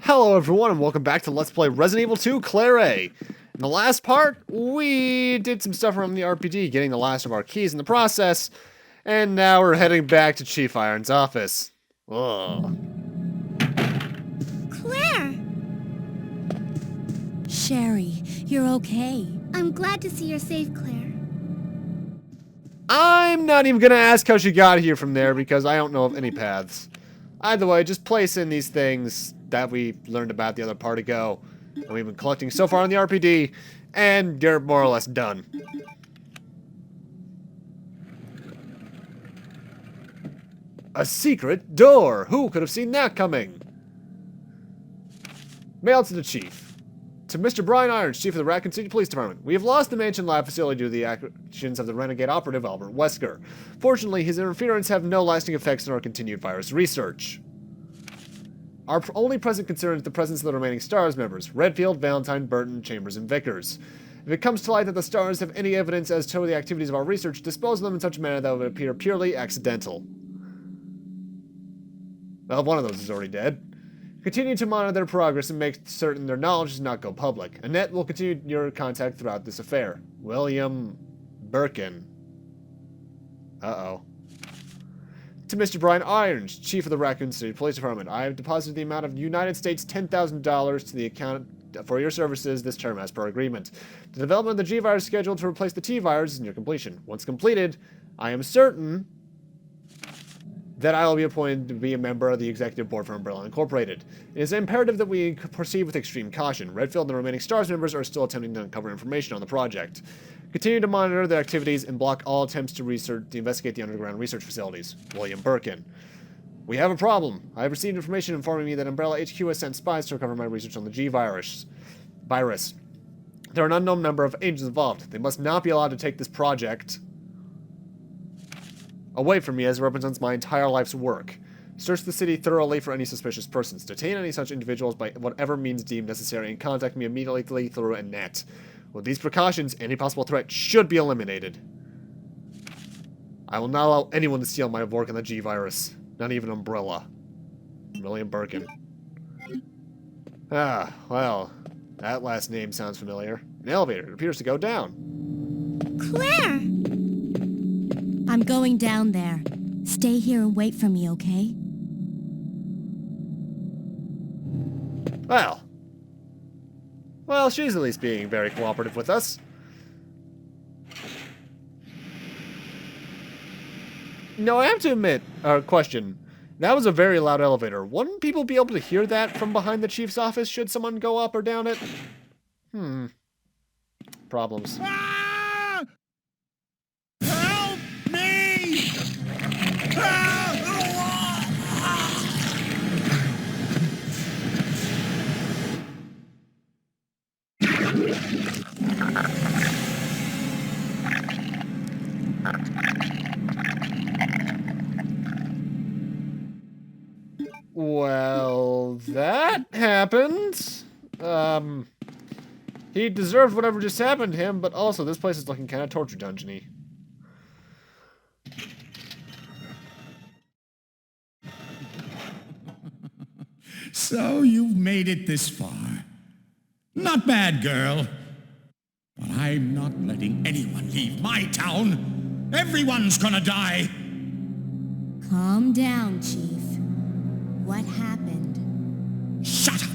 Hello everyone and welcome back to Let's Play Resident Evil 2 Claire A. In the last part, we did some stuff around the RPD, getting the last of our keys in the process, and now we're heading back to Chief Iron's office. Ugh. Claire! Sherry, you're okay. I'm glad to see you're safe, Claire. I'm not even gonna ask how she got here from there because I don't know of any paths. Either way, just place in these things that we learned about the other part ago, and we've been collecting so far on the RPD, and you're more or less done. A secret door! Who could have seen that coming? Mail to the Chief. To Mr. Brian Irons, Chief of the Raccoon City Police Department. We have lost the Mansion Lab facility due to the actions of the renegade operative Albert Wesker. Fortunately, his interference have no lasting effects on our continued virus research. Our only present concern is the presence of the remaining S.T.A.R.S members, Redfield, Valentine, Burton, Chambers, and Vickers. If it comes to light that the S.T.A.R.S have any evidence as to the activities of our research, dispose of them in such a manner that would appear purely accidental. Well, one of those is already dead. Continue to monitor their progress and make certain their knowledge does not go public. Annette will continue your contact throughout this affair. William Birkin. Uh-oh. To Mr. Brian Irons, Chief of the Raccoon City Police Department, I have deposited the amount of United States $10,000 to the account for your services this term as per agreement. The development of the G-Virus scheduled to replace the T-Virus is near completion. Once completed, I am certain that I will be appointed to be a member of the executive board for Umbrella Incorporated. It is imperative that we proceed with extreme caution. Redfield and the remaining S.T.A.R.S members are still attempting to uncover information on the project. Continue to monitor their activities and block all attempts to investigate the underground research facilities. William Birkin. We have a problem. I have received information informing me that Umbrella HQ has sent spies to recover my research on the G-Virus. There are an unknown number of agents involved. They must not be allowed to take this project away from me as it represents my entire life's work. Search the city thoroughly for any suspicious persons. Detain any such individuals by whatever means deemed necessary and contact me immediately through Annette. With these precautions, any possible threat should be eliminated. I will not allow anyone to steal my work on the G-Virus. Not even Umbrella. William Birkin. Ah, well, that last name sounds familiar. An elevator. It appears to go down. Claire! I'm going down there. Stay here and wait for me, okay? Well, she's at least being very cooperative with us. No, I have to admit, question. That was a very loud elevator. Wouldn't people be able to hear that from behind the chief's office should someone go up or down it? Problems. Ah! Help me! Well, that happened. He deserved whatever just happened to him, but also this place is looking kind of torture dungeon-y. So you've made it this far. Not bad, girl. But I'm not letting anyone leave my town. Everyone's gonna die. Calm down, Chief. What happened? Shut up!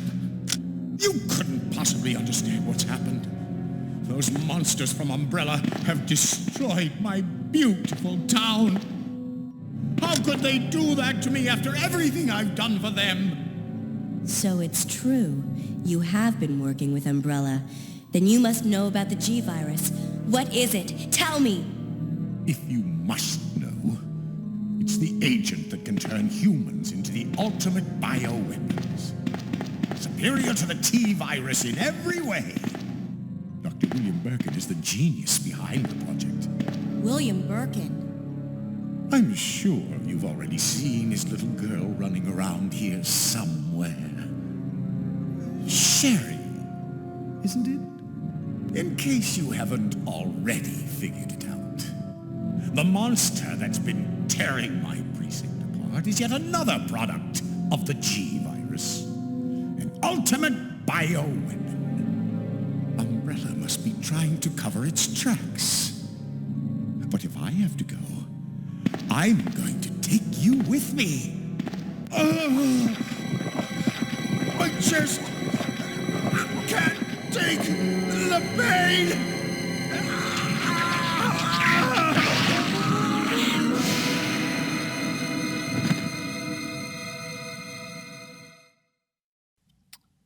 You couldn't possibly understand what's happened. Those monsters from Umbrella have destroyed my beautiful town. How could they do that to me after everything I've done for them? So it's true. You have been working with Umbrella. Then you must know about the G-Virus. What is it? Tell me! If you must know, it's the agent that can turn humans into the ultimate bioweapons. Superior to the T-Virus in every way. Dr. William Birkin is the genius behind the project. William Birkin. I'm sure you've already seen his little girl running around here somewhere. Sherry, isn't it? In case you haven't already figured it out. The monster that's been tearing my precinct apart is yet another product of the G-Virus. And ultimate bioweapon. Umbrella must be trying to cover its tracks. But if I have to go, I'm going to take you with me. I just can't take the pain.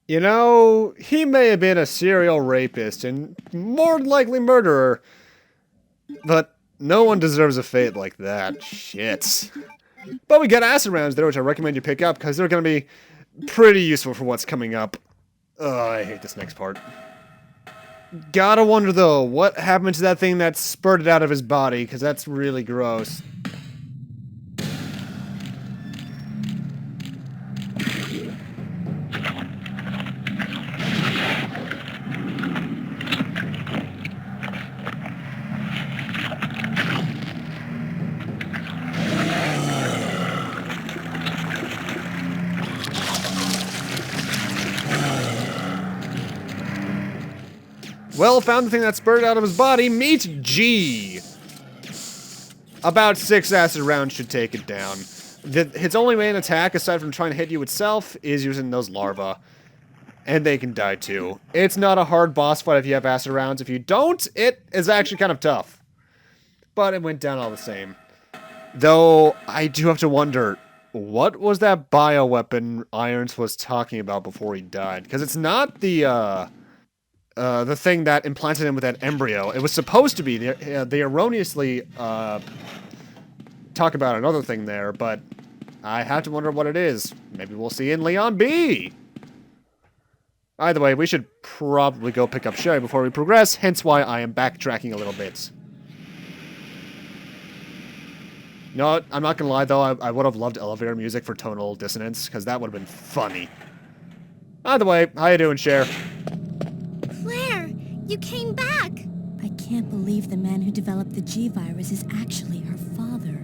You know, he may have been a serial rapist and more than likely murderer, but no one deserves a fate like that. Shit. But we got acid rounds there, which I recommend you pick up, because they're going to be pretty useful for what's coming up. Oh, I hate this next part. Gotta wonder, though, what happened to that thing that spurted out of his body, because that's really gross. Well, found the thing that spurted out of his body. Meet G. About 6 acid rounds should take it down. Its only main attack, aside from trying to hit you itself, is using those larva. And they can die too. It's not a hard boss fight if you have acid rounds. If you don't, it is actually kind of tough. But it went down all the same. Though, I do have to wonder, what was that bioweapon Irons was talking about before he died? Because it's not the thing that implanted him with that embryo. It was supposed to be. They erroneously talk about another thing there, but I have to wonder what it is. Maybe we'll see in Leon B. Either way, we should probably go pick up Sherry before we progress, hence why I am backtracking a little bit. No, I'm not gonna lie though, I would have loved elevator music for tonal dissonance, because that would have been funny. Either way, how you doing, Cher? Claire, you came back. I can't believe the man who developed the G-Virus is actually her father.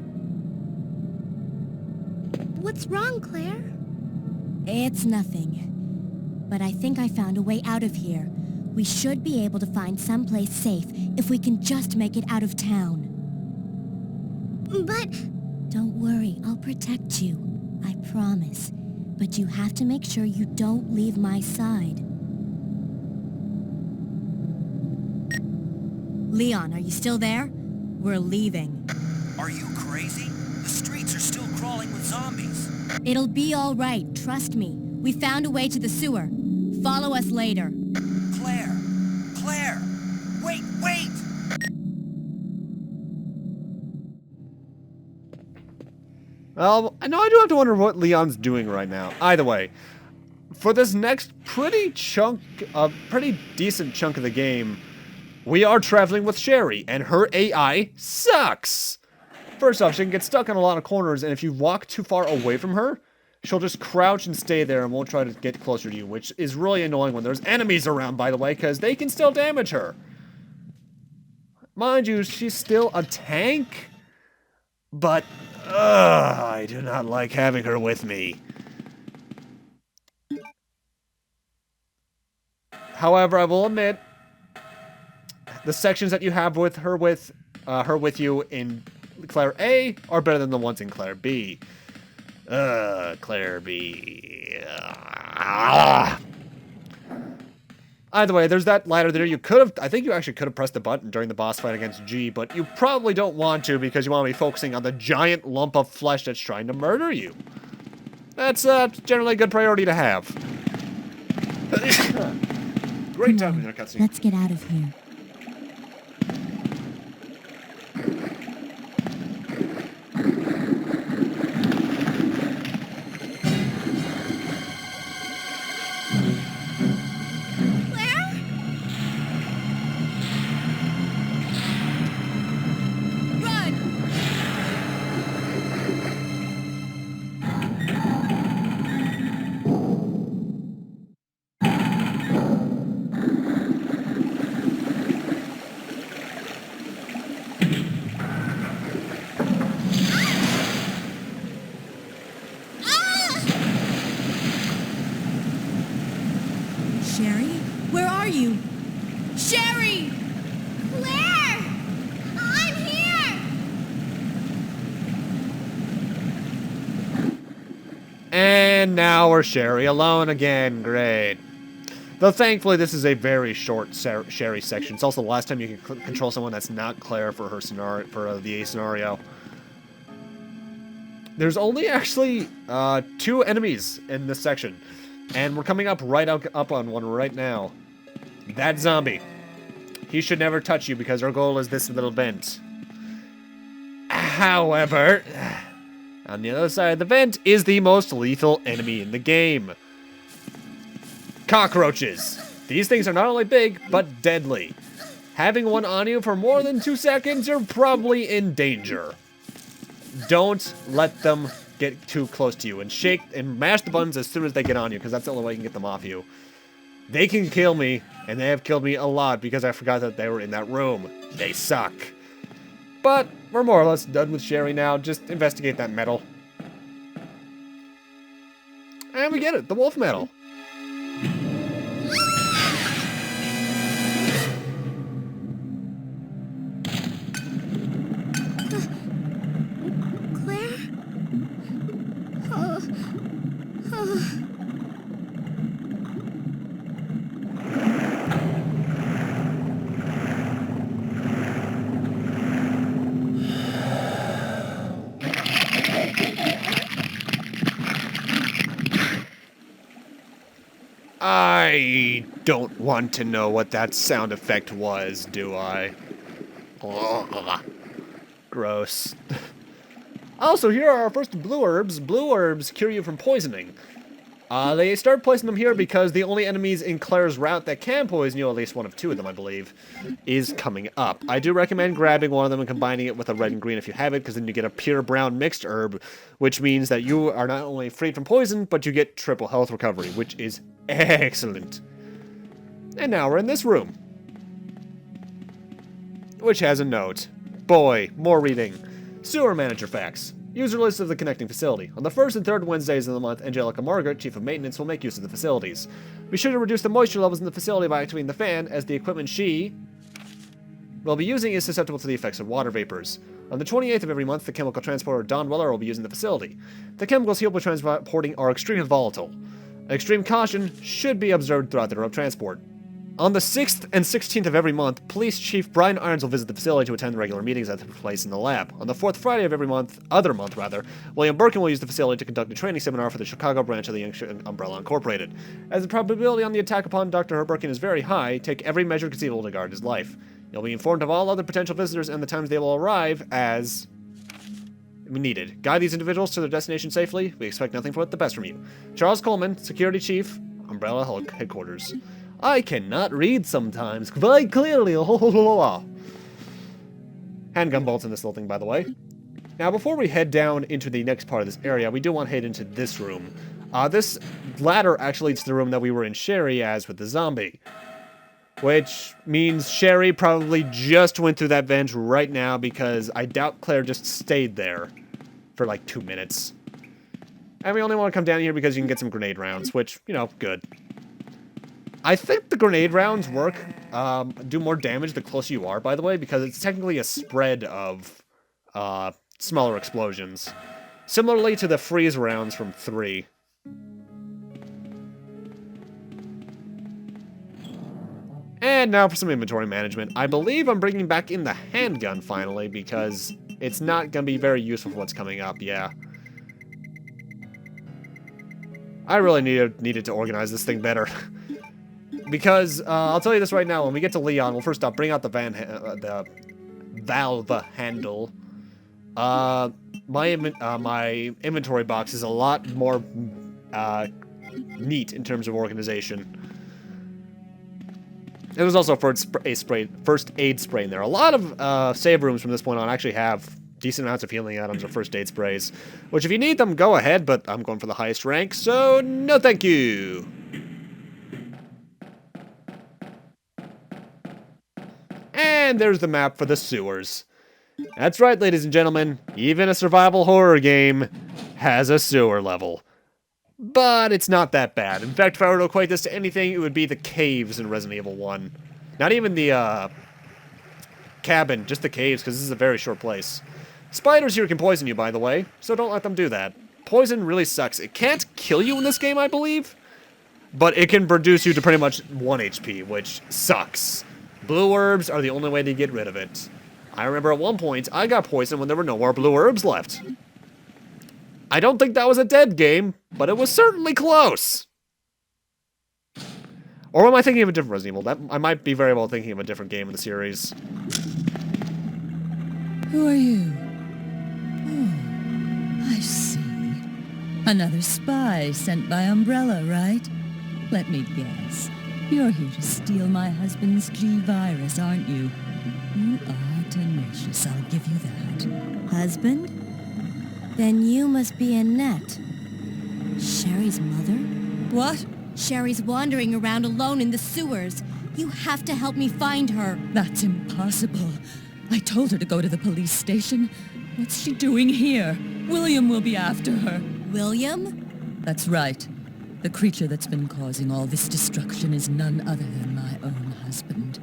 What's wrong, Claire? It's nothing. But I think I found a way out of here. We should be able to find someplace safe if we can just make it out of town. But... Don't worry, I'll protect you. I promise. But you have to make sure you don't leave my side. Leon, are you still there? We're leaving. Are you crazy? The streets are still crawling with zombies. It'll be all right, trust me. We found a way to the sewer. Follow us later. Claire! Claire! Wait, wait! Well, I know I do have to wonder what Leon's doing right now. Either way, for this next pretty decent chunk of the game, we are traveling with Sherry, and her AI sucks. First off, she can get stuck in a lot of corners, and if you walk too far away from her, she'll just crouch and stay there and won't try to get closer to you, which is really annoying when there's enemies around, by the way, because they can still damage her. Mind you, she's still a tank, but I do not like having her with me. However, I will admit, the sections that you have with her with you in Claire A are better than the ones in Claire B. Claire B. Either way, there's that ladder there. I think you actually could have pressed the button during the boss fight against G, but you probably don't want to because you want to be focusing on the giant lump of flesh that's trying to murder you. That's generally a good priority to have. Great time in a cutscene. Let's get out of here. Sherry? Where are you? Sherry! Claire! I'm here! And now we're Sherry alone again. Great. Though thankfully this is a very short Sherry section. It's also the last time you can control someone that's not Claire for her scenario, for the A scenario. There's only actually 2 enemies in this section, and we're coming up up on one right now. That zombie. He should never touch you because our goal is this little vent. However, on the other side of the vent is the most lethal enemy in the game. Cockroaches. These things are not only big, but deadly. Having one on you for more than 2 seconds, you're probably in danger. Don't let them get too close to you, and shake and mash the buttons as soon as they get on you, because that's the only way you can get them off you. They can kill me, and they have killed me a lot because I forgot that they were in that room. They suck. But we're more or less done with Sherry now. Just investigate that medal. And we get it, the wolf medal. Claire? Oh. Oh. I don't want to know what that sound effect was, do I? Ugh. Gross. Also, here are our first blue herbs. Blue herbs cure you from poisoning. They start placing them here because the only enemies in Claire's route that can poison you, at least one of 2 of them, I believe, is coming up. I do recommend grabbing one of them and combining it with a red and green if you have it, because then you get a pure brown mixed herb, which means that you are not only freed from poison, but you get triple health recovery, which is excellent. And now we're in this room, which has a note. Boy, more reading. Sewer manager facts. User list of the connecting facility. On the 1st and 3rd Wednesdays of the month, Angelica Margaret, Chief of Maintenance, will make use of the facilities. Be sure to reduce the moisture levels in the facility by activating the fan, as the equipment she will be using is susceptible to the effects of water vapors. On the 28th of every month, the chemical transporter Don Weller will be using the facility. The chemicals he will be transporting are extremely volatile. Extreme caution should be observed throughout the transport. On the 6th and 16th of every month, Police Chief Brian Irons will visit the facility to attend the regular meetings that take place in the lab. On the 4th Friday of every month, William Birkin will use the facility to conduct a training seminar for the Chicago branch of the Umbrella Incorporated. As the probability on the attack upon Dr. Birkin is very high, take every measure conceivable to guard his life. You'll be informed of all other potential visitors and the times they will arrive as needed. Guide these individuals to their destination safely. We expect nothing but the best from you. Charles Coleman, Security Chief, Umbrella Headquarters. I cannot read sometimes, quite clearly. Handgun bolts in this little thing, by the way. Now, before we head down into the next part of this area, we do want to head into this room. This ladder actually leads to the room that we were in Sherry as with the zombie. Which means Sherry probably just went through that vent right now, because I doubt Claire just stayed there for like 2 minutes. And we only want to come down here because you can get some grenade rounds, which, you know, good. I think the grenade rounds work, do more damage the closer you are, by the way, because it's technically a spread of smaller explosions. Similarly to the freeze rounds from 3. And now for some inventory management. I believe I'm bringing back in the handgun finally, because it's not going to be very useful for what's coming up, yeah. I really needed to organize this thing better. Because, I'll tell you this right now, when we get to Leon, we'll first bring out the valve handle. My inventory box is a lot more neat in terms of organization. There was also first aid spray in there. A lot of save rooms from this point on actually have decent amounts of healing items or first aid sprays, which if you need them, go ahead, but I'm going for the highest rank, so no thank you. And there's the map for the sewers. That's right, ladies and gentlemen, even a survival horror game has a sewer level. but it's not that bad. In fact, if I were to equate this to anything, it would be the caves in Resident Evil 1. Not even the, cabin, just the caves, because this is a very short place. Spiders here can poison you, by the way, so don't let them do that. Poison really sucks. It can't kill you in this game, I believe, but it can reduce you to pretty much 1 HP, which sucks. Blue herbs are the only way to get rid of it. I remember at one point, I got poisoned when there were no more blue herbs left. I don't think that was a dead game, but it was certainly close. Or am I thinking of a different Resident Evil? I might be very well thinking of a different game in the series. Who are you? Oh, I see. Another spy sent by Umbrella, right? Let me guess. You're here to steal my husband's G-Virus, aren't you? You are tenacious, I'll give you that. Husband? Then you must be Annette. Sherry's mother? What? Sherry's wandering around alone in the sewers. You have to help me find her. That's impossible. I told her to go to the police station. What's she doing here? William will be after her. William? That's right. The creature that's been causing all this destruction is none other than my own husband.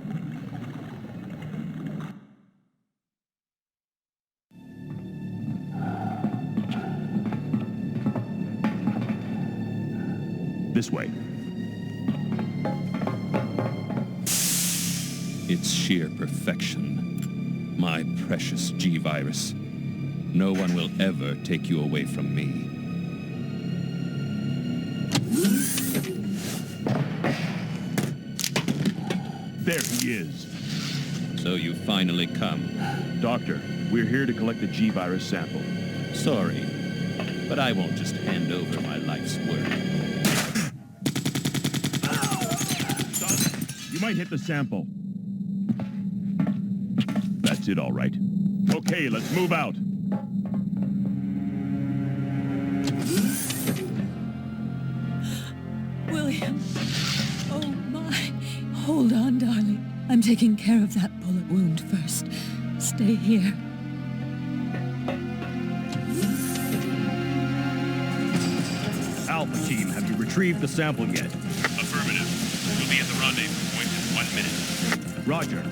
This way. It's sheer perfection. My precious G-Virus. No one will ever take you away from me. There he is. So you finally come. Doctor, we're here to collect the G-Virus sample. Sorry, but I won't just hand over my life's work. Son, you might hit the sample. That's it, all right. Okay, let's move out. William. Oh, my. Hold on, darling. I'm taking care of that bullet wound first. Stay here. Alpha team, have you retrieved the sample yet? Affirmative. We'll be at the rendezvous point in 1 minute. Roger.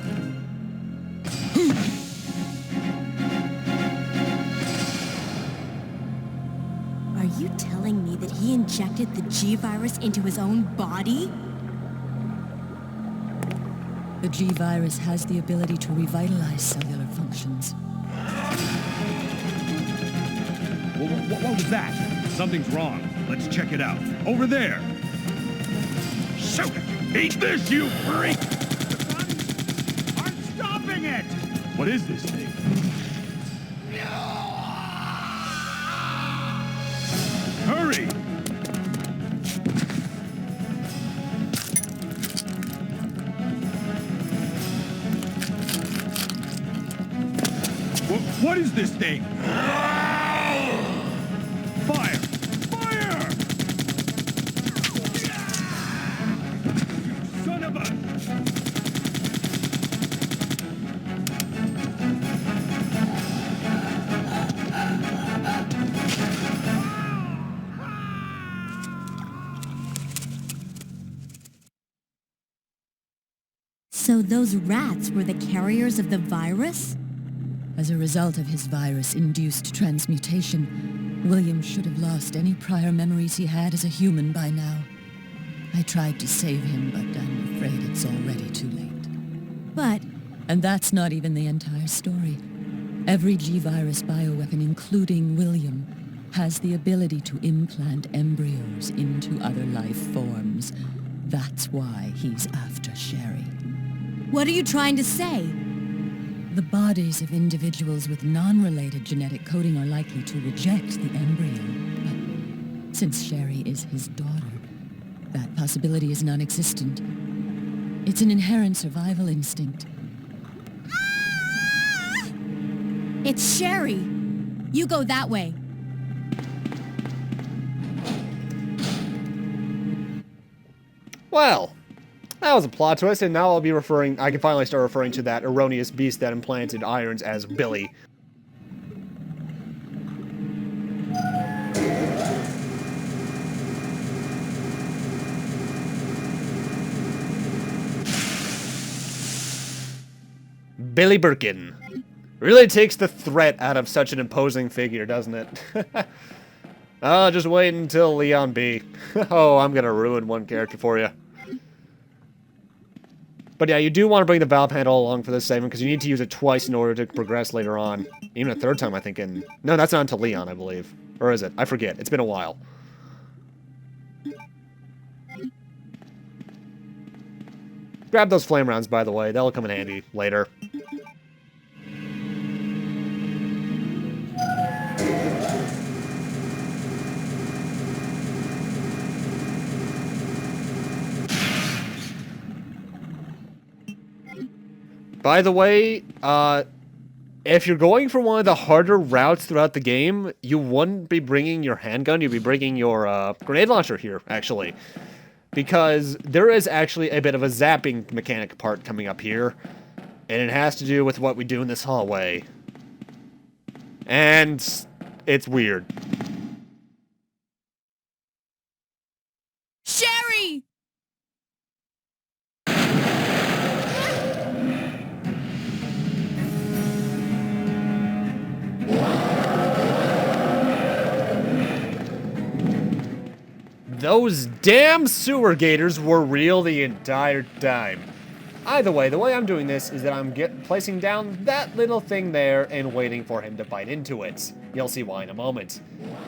Are you telling me that he injected the G-Virus into his own body? The G-Virus has the ability to revitalize cellular functions. What was that? Something's wrong. Let's check it out. Over there. Shoot! Eat this, you freak! I'm stopping it! What is this thing? Hurry! What is this thing? Fire! Fire! Son of a... So those rats were the carriers of the virus? As a result of his virus-induced transmutation, William should have lost any prior memories he had as a human by now. I tried to save him, but I'm afraid it's already too late. But... And that's not even the entire story. Every G-Virus bioweapon, including William, has the ability to implant embryos into other life forms. That's why he's after Sherry. what are you trying to say? The bodies of individuals with non-related genetic coding are likely to reject the embryo. But since Sherry is his daughter, that possibility is non-existent. It's an inherent survival instinct. It's Sherry. You go that way. Well, that was a plot twist, and now I can finally start referring to that erroneous beast that implanted irons as Billy. Billy Birkin. Really takes the threat out of such an imposing figure, doesn't it? Oh, just wait until Leon B. Oh, I'm gonna ruin one character for you. But yeah, you do want to bring the valve handle along for this segment, because you need to use it twice in order to progress later on. Even a third time, I think, in... No, that's not until Leon, I believe. Or is it? I forget. It's been a while. Grab those flame rounds, by the way. That'll come in handy later. By the way, if you're going for one of the harder routes throughout the game, you wouldn't be bringing your handgun, you'd be bringing your grenade launcher here, actually. Because there is actually a bit of a zapping mechanic part coming up here, and it has to do with what we do in this hallway. And it's weird. Sherry! Those damn sewer gators were real the entire time. Either way, the way I'm doing this is that I'm placing down that little thing there and waiting for him to bite into it. You'll see why in a moment.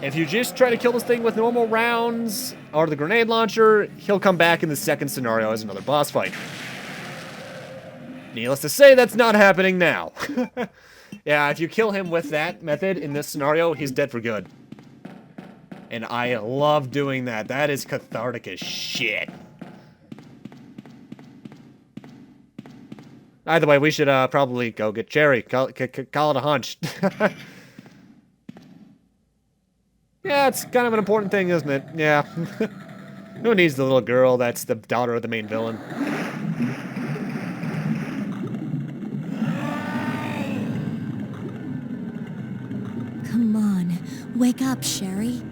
If you just try to kill this thing with normal rounds or the grenade launcher, he'll come back in the second scenario as another boss fight. Needless to say, that's not happening now. Yeah, if you kill him with that method in this scenario, he's dead for good. And I love doing that. That is cathartic as shit. Either way, we should probably go get Cherry. Call it a hunch. Yeah, it's kind of an important thing, isn't it? Yeah. Who needs the little girl that's the daughter of the main villain? Come on, wake up, Sherry.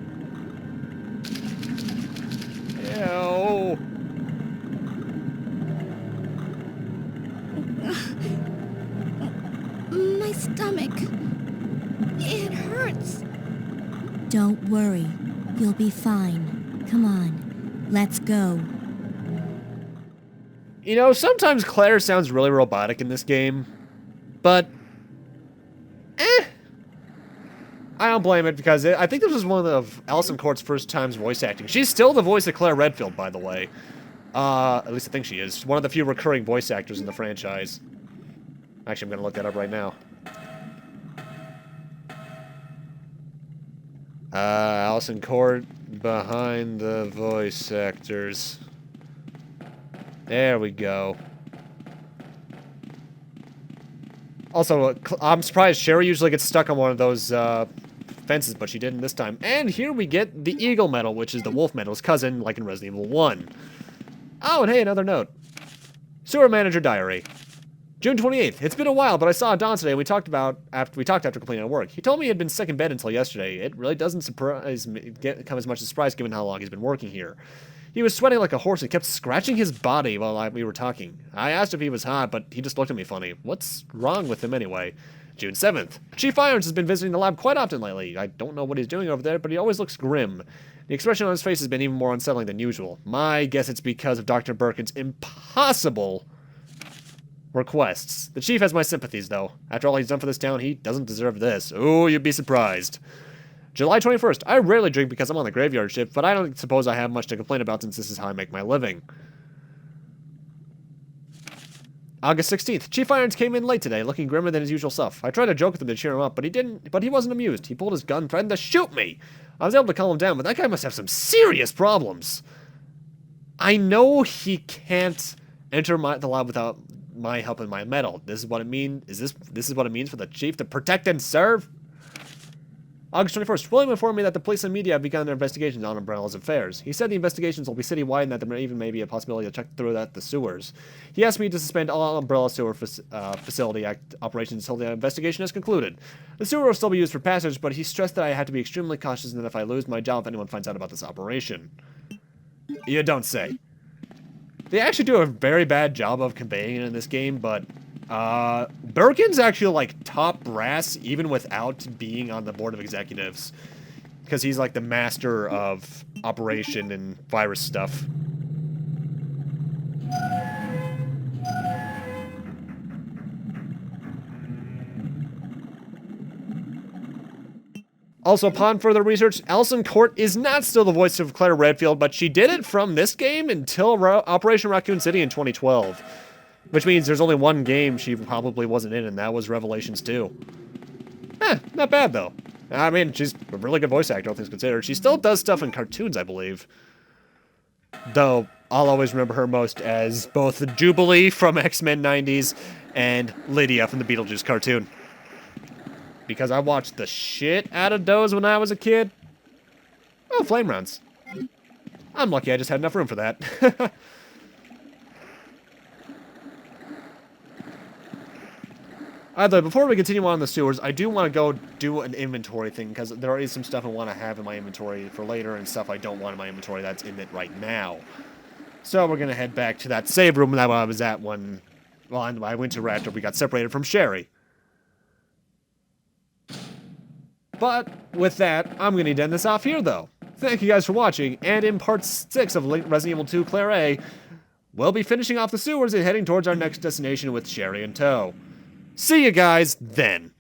Ew. My stomach. It hurts. Don't worry, you'll be fine. Come on, let's go. You know, sometimes Claire sounds really robotic in this game, but I don't blame it, because I think this was one of Alison Court's first times voice acting. She's still the voice of Claire Redfield, by the way. At least I think she is. One of the few recurring voice actors in the franchise. Actually, I'm going to look that up right now. Alison Court behind the voice actors. There we go. Also, I'm surprised Sherry usually gets stuck on one of those fences, but she didn't this time. And here we get the Eagle Medal, which is the Wolf Medal's cousin, like in Resident Evil 1. Oh, and hey, another note. Sewer Manager Diary. June 28th. It's been a while, but I saw Don today, and we talked after completing our work. He told me he had been sick in bed until yesterday. It really doesn't come as much as a surprise given how long he's been working here. He was sweating like a horse and kept scratching his body while we were talking. I asked if he was hot, but he just looked at me funny. What's wrong with him anyway? June 7th. Chief Irons has been visiting the lab quite often lately. I don't know what he's doing over there, but he always looks grim. The expression on his face has been even more unsettling than usual. My guess it's because of Dr. Birkin's impossible requests. The chief has my sympathies, though. After all he's done for this town, he doesn't deserve this. Oh, you'd be surprised. July 21st. I rarely drink because I'm on the graveyard shift, but I don't suppose I have much to complain about since this is how I make my living. August 16th. Chief Irons came in late today, looking grimmer than his usual self. I tried to joke with him to cheer him up, but he wasn't amused. He pulled his gun, threatened to shoot me. I was able to calm him down, but that guy must have some serious problems. I know he can't enter the lab without my help and my medal. This is what it means. This is what it means for the chief to protect and serve? August 21st. William informed me that the police and media have begun their investigations on Umbrella's affairs. He said the investigations will be citywide and that there even may be a possibility to check through the sewers. He asked me to suspend all Umbrella sewer facility operations until the investigation is concluded. The sewer will still be used for passage, but he stressed that I have to be extremely cautious and that if I lose my job if anyone finds out about this operation. You don't say. They actually do a very bad job of conveying it in this game, but Birkin's actually, like, top brass, even without being on the board of executives. Because he's, like, the master of operation and virus stuff. Also, upon further research, Alison Court is not still the voice of Claire Redfield, but she did it from this game until Operation Raccoon City in 2012. Which means there's only one game she probably wasn't in, and that was Revelations 2. Not bad, though. I mean, she's a really good voice actor, all things considered. She still does stuff in cartoons, I believe. Though, I'll always remember her most as both Jubilee from X-Men 90s and Lydia from the Beetlejuice cartoon. Because I watched the shit out of those when I was a kid. Oh, flame rounds. I'm lucky I just had enough room for that. Either way, before we continue on the sewers, I do want to go do an inventory thing, because there is some stuff I want to have in my inventory for later, and stuff I don't want in my inventory that's in it right now. So we're going to head back to that save room that I was at when, well, I went to after we got separated from Sherry. But with that, I'm going to end this off here, though. Thank you guys for watching, and in part 6 of Resident Evil 2 Claire A, we'll be finishing off the sewers and heading towards our next destination with Sherry in tow. See you guys then.